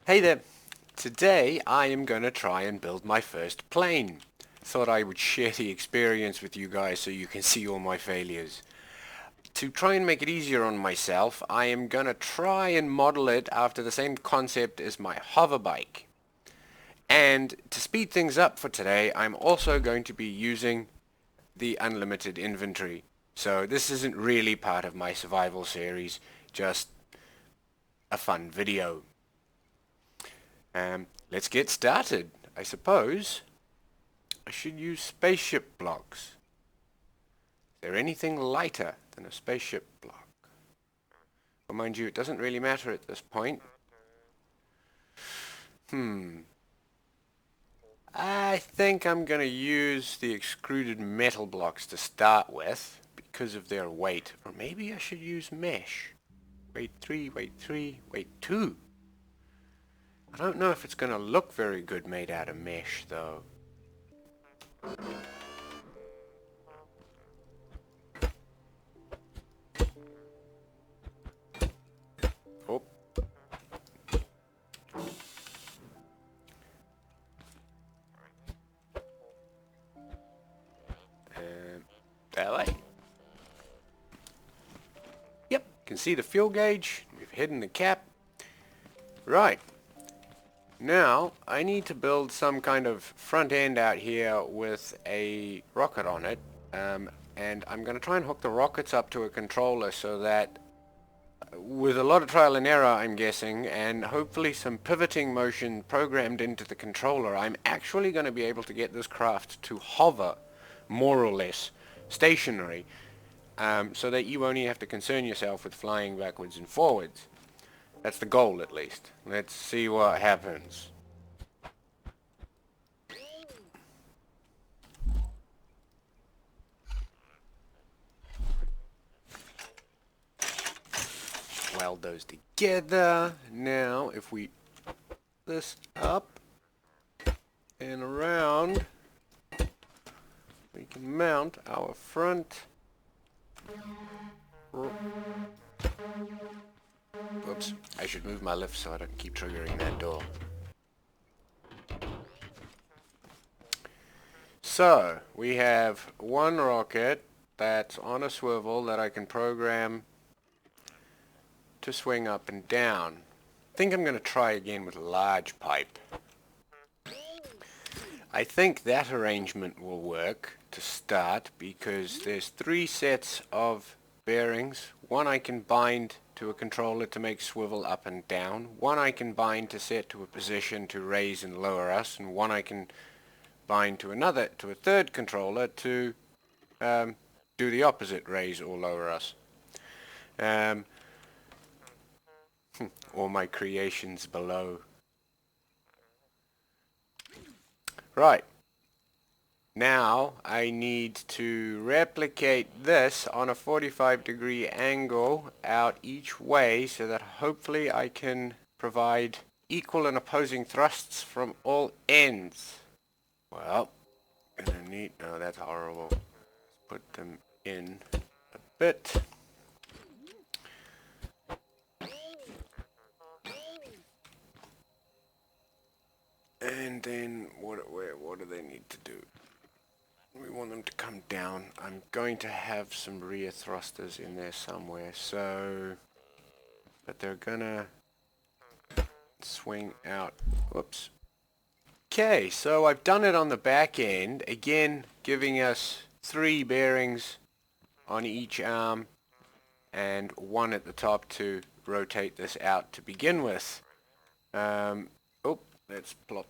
Hey there! Today I am going to try and build my first plane. Thought I would share the experience with you guys so you can see all my failures. To try and make it easier on myself, I am going to try and model it after the same concept as my hover bike. And to speed things up for today, I'm also going to be using the unlimited inventory. So this isn't really part of my survival series, just a fun video. Let's get started. I suppose I should use spaceship blocks. Is there anything lighter than a spaceship block? Well, mind you, it doesn't really matter at this point. I think I'm going to use the extruded metal blocks to start with because of their weight. Or maybe I should use mesh. Weight 3, weight 3, weight 2. I don't know if it's going to look very good made out of mesh, though. Oh, that way. Yep, can see the fuel gauge. We've hidden the cap. Right. Now, I need to build some kind of front end out here with a rocket on it. And I'm going to try and hook the rockets up to a controller so that with a lot of trial and error, I'm guessing, and hopefully some pivoting motion programmed into the controller, I'm actually going to be able to get this craft to hover, more or less, stationary, so that you only have to concern yourself with flying backwards and forwards. That's the goal, at least. Let's see what happens. Weld those together. Now, if we this up and around, we can mount our front. Oops, I should move my lift so I don't keep triggering that door. So, we have one rocket that's on a swivel that I can program to swing up and down. I think I'm going to try again with a large pipe. I think that arrangement will work to start because there's 3 sets of bearings. One I can bind to a controller to make swivel up and down. One I can bind to set to a position to raise and lower us. And one I can bind to a third controller to do the opposite, raise or lower us. All my creations below. Right. Now I need to replicate this on a 45-degree angle out each way so that hopefully I can provide equal and opposing thrusts from all ends. Well, gonna need... No, that's horrible. Let's put them in a bit. And then what do they need to do? We want them to come down. I'm going to have some rear thrusters in there somewhere, so... But they're gonna swing out. Whoops. Okay, so I've done it on the back end, again giving us 3 bearings on each arm and 1 at the top to rotate this out to begin with. Oh, let's plop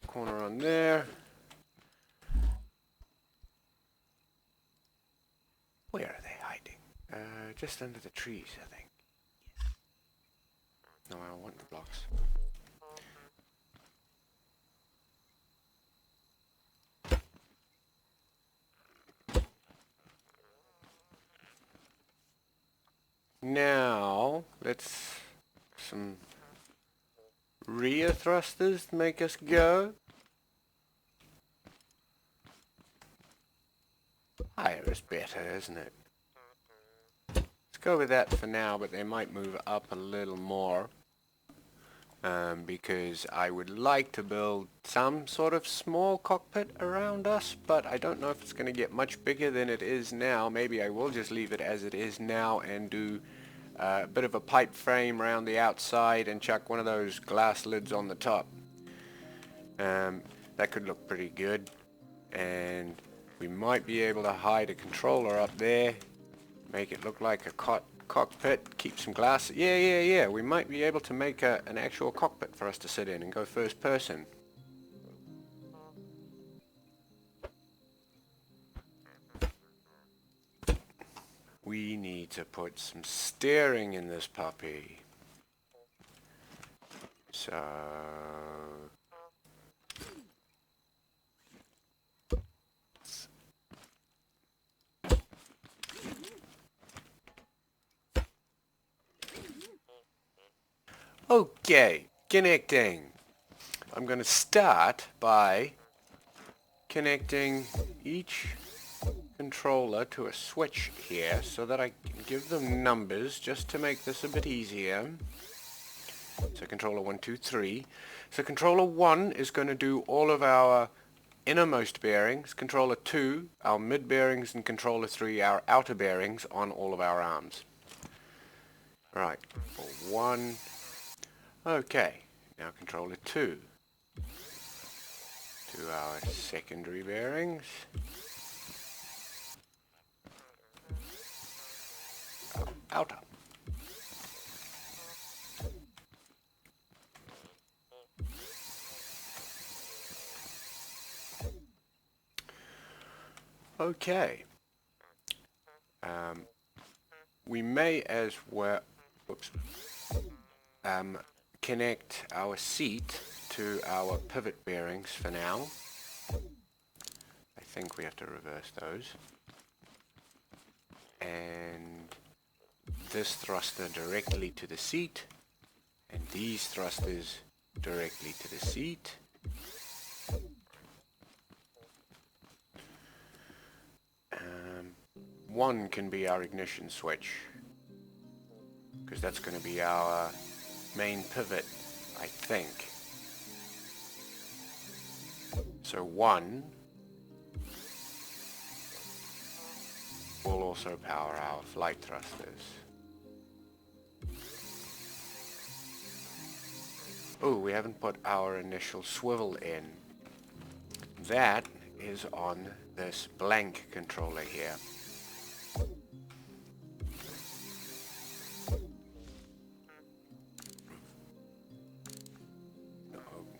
corner on there. Where are they hiding? Just under the trees, I think. No, I don't want the blocks. Now, let's some rear thrusters to make us go. Higher is better, isn't it? Let's go with that for now, but they might move up a little more. because I would like to build some sort of small cockpit around us, but I don't know if it's going to get much bigger than it is now. Maybe I will just leave it as it is now and do a bit of a pipe frame around the outside and chuck one of those glass lids on the top. That could look pretty good, and we might be able to hide a controller up there, make it look like a cockpit, keep some glass. Yeah, we might be able to make an actual cockpit for us to sit in and go first person. We need to put some steering in this puppy. So okay, connecting. I'm going to start by connecting each controller to a switch here so that I can give them numbers just to make this a bit easier. So controller 1, 2, 3. So controller 1 is going to do all of our innermost bearings, controller 2 our mid bearings, and controller 3 our outer bearings on all of our arms. Right, for 1. Okay, now controller 2 to our secondary bearings. Outer. Okay. We may as well connect our seat to our pivot bearings for now. I think we have to reverse those. And this thruster directly to the seat, and these thrusters directly to the seat. One can be our ignition switch, because that's going to be our main pivot, I think. So 1 will also power our flight thrusters. Oh, we haven't put our initial swivel in. That is on this blank controller here.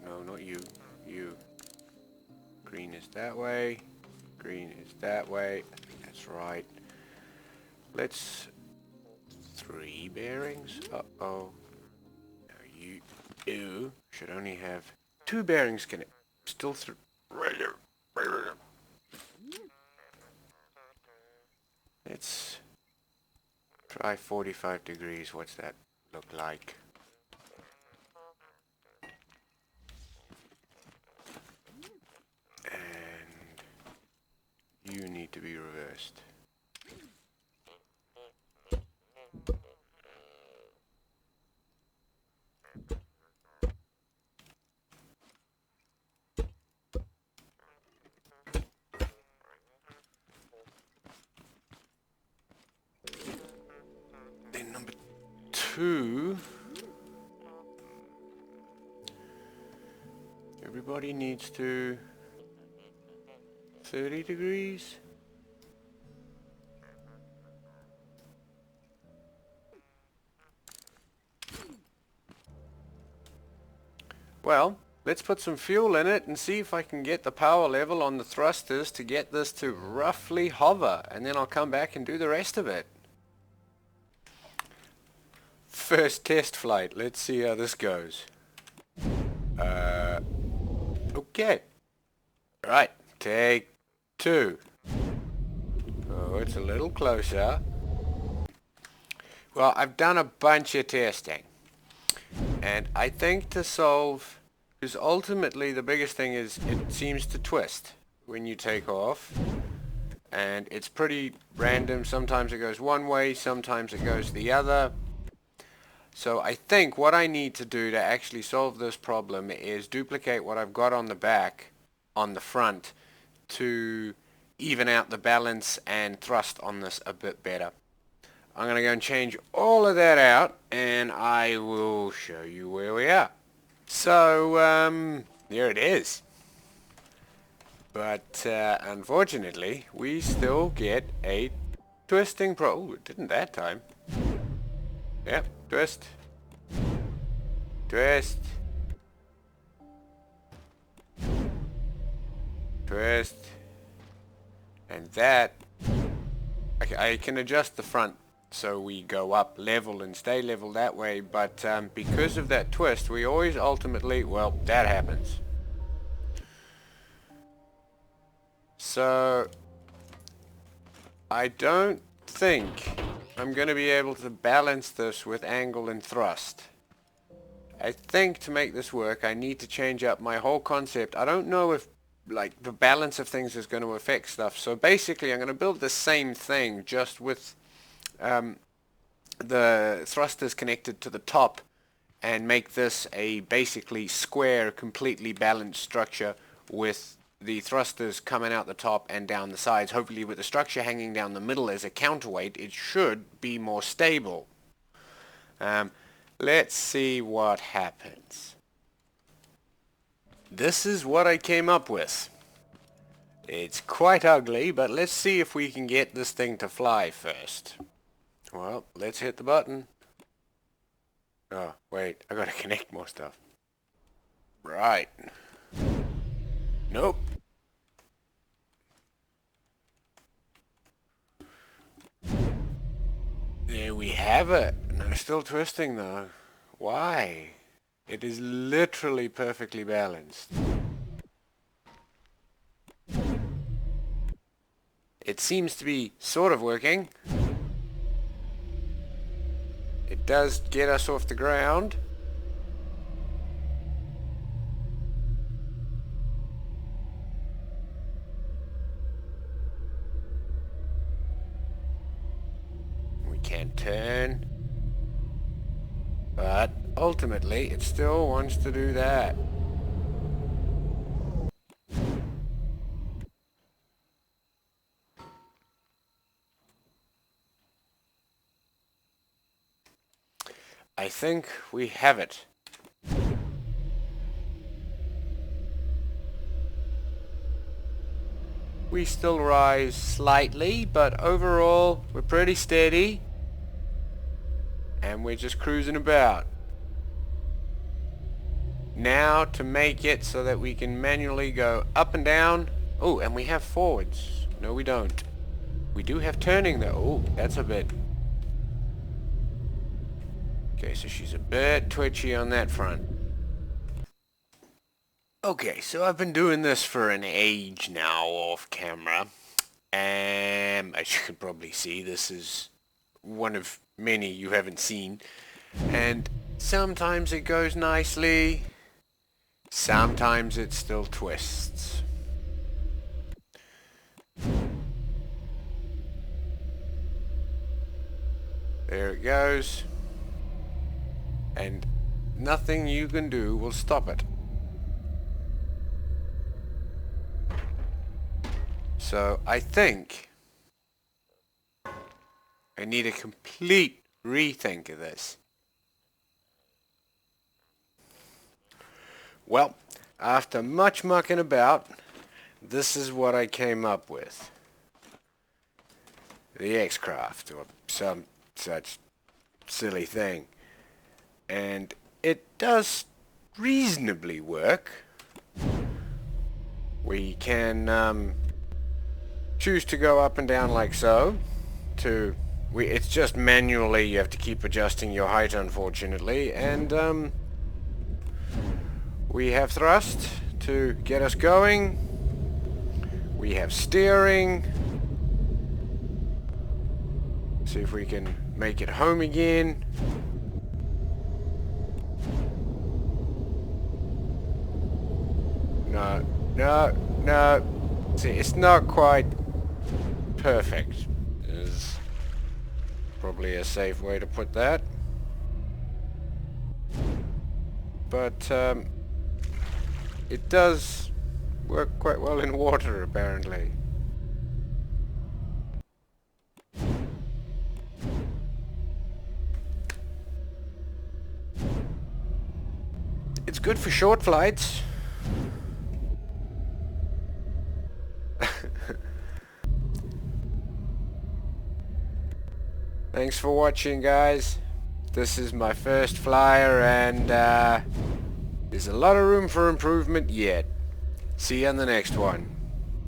No, not you. You. Green is that way. Green is that way. I think that's right. Let's... 3 bearings? Uh-oh. Now you should only have 2 bearings. Can it still through? Let's try 45 degrees. What's that look like? And you need to be reversed. Then number 2, everybody needs to 30 degrees. Well, let's put some fuel in it and see if I can get the power level on the thrusters to get this to roughly hover, and then I'll come back and do the rest of it. First test flight. Let's see how this goes. Okay. Right. Take 2. Oh, it's a little closer. Well, I've done a bunch of testing. And I think to solve... because ultimately the biggest thing is it seems to twist when you take off. And it's pretty random. Sometimes it goes one way, sometimes it goes the other. So I think what I need to do to actually solve this problem is duplicate what I've got on the back on the front to even out the balance and thrust on this a bit better. I'm going to go and change all of that out, and I will show you where we are. So, there it is. But, unfortunately, we still get a twisting oh, it didn't that time. Yep, twist. Twist. Twist. And that, I can adjust the front so we go up level and stay level that way, but because of that twist, we always ultimately, well, that happens. So, I don't think I'm going to be able to balance this with angle and thrust. I think to make this work, I need to change up my whole concept. I don't know if like the balance of things is going to affect stuff. So basically I'm going to build the same thing just with the thrusters connected to the top and make this a basically square, completely balanced structure with the thrusters coming out the top and down the sides. Hopefully with the structure hanging down the middle as a counterweight, it should be more stable. Let's see what happens. This is what I came up with. It's quite ugly, but let's see if we can get this thing to fly first. Well, let's hit the button. Oh, wait, I gotta connect more stuff. Right. Nope. There we have it. No, still twisting though. Why? It is literally perfectly balanced. It seems to be sort of working. It does get us off the ground. We can turn. But ultimately, it still wants to do that. I think we have it. We still rise slightly, but overall, we're pretty steady. And we're just cruising about. Now to make it so that we can manually go up and down. Oh, and we have forwards. No, we don't. We do have turning though. Oh, that's a bit. Okay, so she's a bit twitchy on that front. Okay, so I've been doing this for an age now off camera. And as you can probably see, this is one of many you haven't seen. And sometimes it goes nicely. Sometimes it still twists. There it goes. And nothing you can do will stop it. So I think I need a complete rethink of this. Well, after much mucking about, this is what I came up with. The X-Craft, or some such silly thing. And it does reasonably work. We can choose to go up and down like so. It's just manually, you have to keep adjusting your height, unfortunately. And we have thrust to get us going. We have steering. See if we can make it home again. No. See, it's not quite perfect. Is probably a safe way to put that. but it does work quite well in water, apparently. It's good for short flights. Thanks for watching, guys. This is my first flyer, and there's a lot of room for improvement yet. See you on the next one.